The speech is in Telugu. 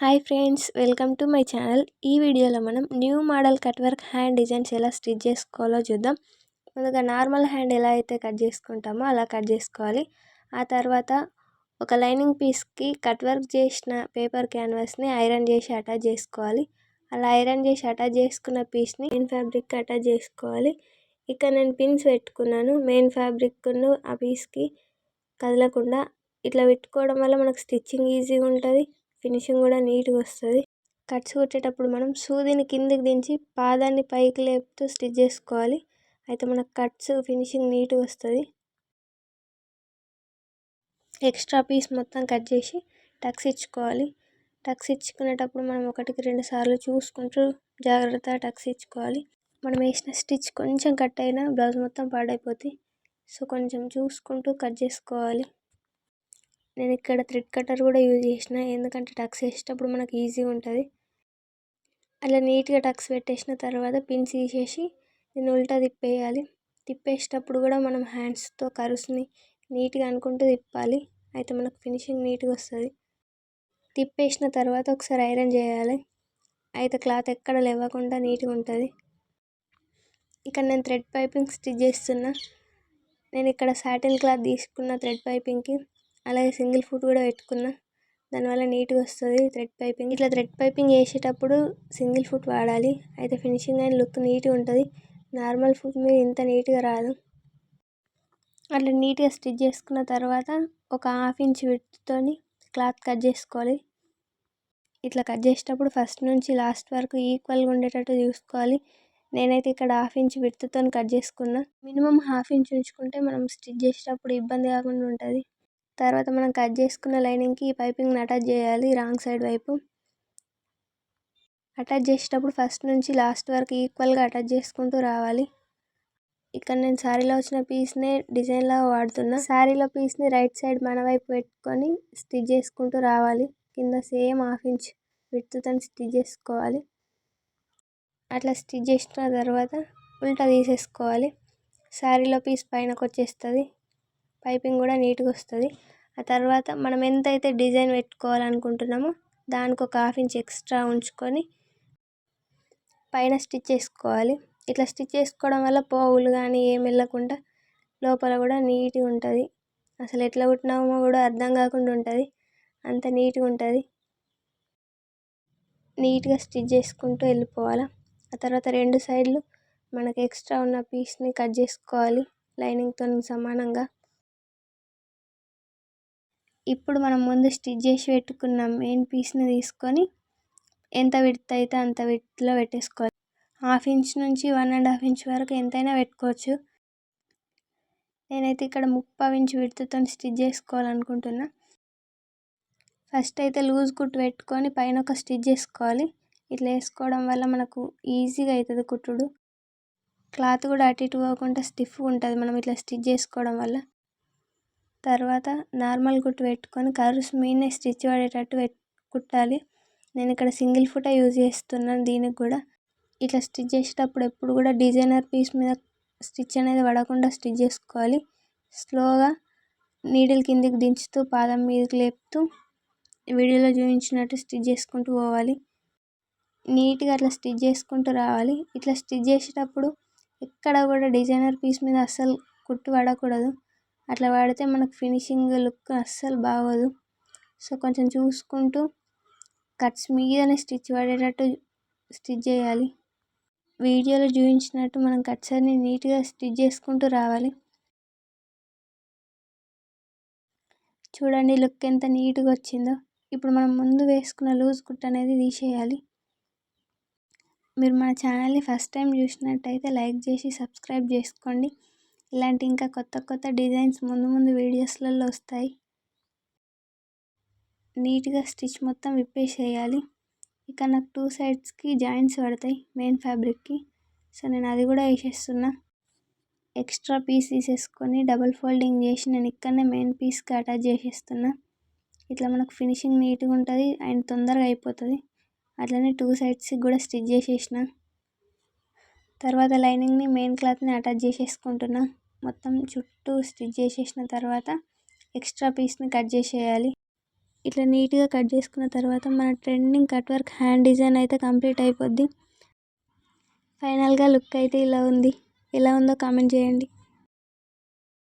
Hi friends, welcome to my channel. ఈ వీడియోలో మనం new model cut work hand designs ఎలా స్టిచ్ చేసుకోవాలో చూద్దాం. ముందుగా నార్మల్ హ్యాండ్ ఎలా అయితే కట్ చేసుకుంటామో అలా కట్ చేసుకోవాలి. ఆ తర్వాత ఒక లైనింగ్ పీస్కి కట్ వర్క్ చేసిన పేపర్ క్యాన్వాస్ని ఐరన్ చేసి అటాచ్ చేసుకోవాలి. అలా ఐరన్ చేసి అటాచ్ చేసుకున్న పీస్ని మెయిన్ ఫ్యాబ్రిక్కి అటాచ్ చేసుకోవాలి. ఇక్కడ నేను పిన్స్ పెట్టుకున్నాను. మెయిన్ ఫ్యాబ్రిక్ను ఆ పీస్కి కదలకుండా ఇట్లా పెట్టుకోవడం వల్ల మనకు స్టిచ్చింగ్ ఈజీగా ఉంటుంది, ఫినిషింగ్ కూడా నీట్గా వస్తుంది. కట్స్ కుట్టేటప్పుడు మనం సూదిని కిందికి దించి పాదాన్ని పైకి లేపుతూ స్టిచ్ చేసుకోవాలి. అయితే మనకు కట్స్ ఫినిషింగ్ నీట్గా వస్తుంది. ఎక్స్ట్రా పీస్ మొత్తం కట్ చేసి టక్స్ ఇచ్చుకోవాలి. టక్స్ ఇచ్చుకునేటప్పుడు మనం 1-2 సార్లు చూసుకుంటూ జాగ్రత్తగా టక్స్ ఇచ్చుకోవాలి. మనం వేసిన స్టిచ్ కొంచెం కట్ అయినా బ్లౌజ్ మొత్తం పాడైపోతుంది. సో కొంచెం చూసుకుంటూ కట్ చేసుకోవాలి. నేను ఇక్కడ థ్రెడ్ కటర్ కూడా యూజ్ చేసిన, ఎందుకంటే టక్స్ వేసేటప్పుడు మనకు ఈజీగా ఉంటుంది. అలా నీట్గా టక్స్ పెట్టేసిన తర్వాత పిన్స్ తీసేసి దీన్ని ఉల్టా తిప్పేయాలి. తిప్పేసేటప్పుడు కూడా మనం హ్యాండ్స్తో కరుసుని నీట్గా అనుకుంటూ తిప్పాలి. అయితే మనకు ఫినిషింగ్ నీట్గా వస్తుంది. తిప్పేసిన తర్వాత ఒకసారి ఐరన్ చేయాలి. అయితే క్లాత్ ఎక్కడ లేవకుండా నీట్గా ఉంటుంది. ఇక్కడ నేను థ్రెడ్ పైపింగ్ స్టిచ్ చేస్తున్నా. నేను ఇక్కడ సాటిన్ క్లాత్ తీసుకున్న థ్రెడ్ పైపింగ్కి, అలాగే సింగిల్ ఫుట్ కూడా పెట్టుకున్నా. దానివల్ల నీట్గా వస్తుంది థ్రెడ్ పైపింగ్. ఇట్లా థ్రెడ్ పైపింగ్ వేసేటప్పుడు సింగిల్ ఫుట్ వాడాలి. అయితే ఫినిషింగ్ అండ్ లుక్ నీట్గా ఉంటుంది. నార్మల్ ఫుట్ మీద ఇంత నీట్గా రాదు. అట్లా నీట్గా స్టిచ్ చేసుకున్న తర్వాత ఒక 1/2 ఇంచ్ విడ్త్తోని క్లాత్ కట్ చేసుకోవాలి. ఇట్లా కట్ చేసేటప్పుడు ఫస్ట్ నుంచి లాస్ట్ వరకు ఈక్వల్గా ఉండేటట్టు చూసుకోవాలి. నేనైతే ఇక్కడ 1/2 ఇంచ్ విడ్త్తో కట్ చేసుకున్నా. మినిమం 1/2 ఇంచ్ ఉంచుకుంటే మనం స్టిచ్ చేసేటప్పుడు ఇబ్బంది కాకుండా ఉంటుంది. తర్వాత మనం కట్ చేసుకున్న లైనింగ్కి ఈ పైపింగ్ని అటాచ్ చేయాలి. రాంగ్ సైడ్ వైపు అటాచ్ చేసేటప్పుడు ఫస్ట్ నుంచి లాస్ట్ వరకు ఈక్వల్గా అటాచ్ చేసుకుంటూ రావాలి. ఇక్కడ నేను శారీలో వచ్చిన పీస్నే డిజైన్లా వాడుతున్నా. శారీలో పీస్ని రైట్ సైడ్ మన వైపు పెట్టుకొని స్టిచ్ చేసుకుంటూ రావాలి. కింద సేమ్ 1/2 ఇంచ్ విడ్త్తో స్టిచ్ చేసుకోవాలి. అట్లా స్టిచ్ చేసిన తర్వాత ఉల్టా తీసేసుకోవాలి. శారీలో పీస్ పైనకు వచ్చేస్తుంది. పైపింగ్ కూడా నీట్గా వస్తుంది. ఆ తర్వాత మనం ఎంతైతే డిజైన్ పెట్టుకోవాలనుకుంటున్నామో దానికి ఒక 1/2 ఇంచ్ ఎక్స్ట్రా ఉంచుకొని పైన స్టిచ్ చేసుకోవాలి. ఇట్లా స్టిచ్ చేసుకోవడం వల్ల పోగులు కానీ ఏం వెళ్ళకుండా లోపల కూడా నీట్గా ఉంటుంది. అసలు ఎట్లా కుట్టినామో కూడా అర్థం కాకుండా ఉంటుంది. అంత నీట్గా ఉంటుంది. నీట్గా స్టిచ్ చేసుకుంటూ వెళ్ళిపోవాలి. ఆ తర్వాత 2 సైడ్లు మనకు ఎక్స్ట్రా ఉన్న పీస్ని కట్ చేసుకోవాలి లైనింగ్తో సమానంగా. ఇప్పుడు మనం ముందు స్టిచ్ చేసి పెట్టుకున్న మెయిన్ పీస్ని తీసుకొని ఎంత విడ్త్ అయితే అంత విడ్త్లో పెట్టేసుకోవాలి. 1/2 ఇంచ్ నుంచి 1.5 ఇంచ్ వరకు ఎంతైనా పెట్టుకోవచ్చు. నేనైతే ఇక్కడ 3/4 ఇంచ్ విడ్త్తో స్టిచ్ చేసుకోవాలనుకుంటున్నా. ఫస్ట్ అయితే లూజ్ కుట్టు పెట్టుకొని పైన ఒక స్టిచ్ చేసుకోవాలి. ఇట్లా వేసుకోవడం వల్ల మనకు ఈజీగా అవుతుంది కుట్టుడు. క్లాత్ కూడా అటు ఇటు పోకుండా స్టిఫ్గా ఉంటుంది మనం ఇట్లా స్టిచ్ చేసుకోవడం వల్ల. తర్వాత నార్మల్ కుట్టు పెట్టుకొని కర్వ్స్ మీదనే స్టిచ్ పడేటట్టు కుట్టాలి. నేను ఇక్కడ సింగిల్ ఫుటే యూజ్ చేస్తున్నాను. దీనికి కూడా ఇట్లా స్టిచ్ చేసేటప్పుడు ఎప్పుడు కూడా డిజైనర్ పీస్ మీద స్టిచ్ అనేది పడకుండా స్టిచ్ చేసుకోవాలి. స్లోగా నీడిల్ కిందికి దించుతూ పాదం మీదకి లేపుతూ వీడియోలో చూపించినట్టు స్టిచ్ చేసుకుంటూ పోవాలి. నీట్గా అట్లా స్టిచ్ చేసుకుంటూ రావాలి. ఇట్లా స్టిచ్ చేసేటప్పుడు ఎక్కడ కూడా డిజైనర్ పీస్ మీద అస్సలు కుట్టు పడకూడదు. అట్లా పడితే మనకు ఫినిషింగ్ లుక్ అస్సలు బాగోదు. సో కొంచెం చూసుకుంటూ కట్స్ మీదనే స్టిచ్ పడేటట్టు స్టిచ్ చేయాలి. వీడియోలో చూపించినట్టు మనం కట్స్ అన్ని నీట్గా స్టిచ్ చేసుకుంటూ రావాలి. చూడండి లుక్ ఎంత నీట్గా వచ్చిందో. ఇప్పుడు మనం ముందు వేసుకున్న లూజ్ కుట్ అనేది తీసేయాలి. మీరు మన ఛానల్ని ఫస్ట్ టైం చూసినట్టయితే లైక్ చేసి సబ్స్క్రైబ్ చేసుకోండి. ఇలాంటి ఇంకా కొత్త కొత్త డిజైన్స్ ముందు వీడియోస్లలో వస్తాయి. నీట్గా స్టిచ్ మొత్తం విప్పేసేయాలి. ఇక నాకు 2 సైడ్స్కి జాయింట్స్ పడతాయి మెయిన్ ఫ్యాబ్రిక్కి. సో నేను అది కూడా వేసేస్తున్నా. ఎక్స్ట్రా పీస్ తీసేసుకొని డబుల్ ఫోల్డింగ్ చేసి నేను ఇక్కడనే మెయిన్ పీస్కి అటాచ్ చేసేస్తున్నా. ఇట్లా మనకు ఫినిషింగ్ నీట్గా ఉంటుంది అండ్ తొందరగా అయిపోతుంది. అట్లనే 2 సైడ్స్కి కూడా స్టిచ్ చేసేసిన తర్వాత లైనింగ్ని మెయిన్ క్లాత్ని అటాచ్ చేసేసుకుంటున్నా. మొత్తం చుట్టూ స్టిచ్ చేసేసిన తర్వాత ఎక్స్ట్రా పీస్ని కట్ చేసేయాలి. ఇట్లా నీట్గా కట్ చేసుకున్న తర్వాత మన trending cut work hand design అయితే కంప్లీట్ అయిపోద్ది. ఫైనల్గా లుక్ అయితే ఇలా ఉంది. ఎలా ఉందో కామెంట్ చేయండి.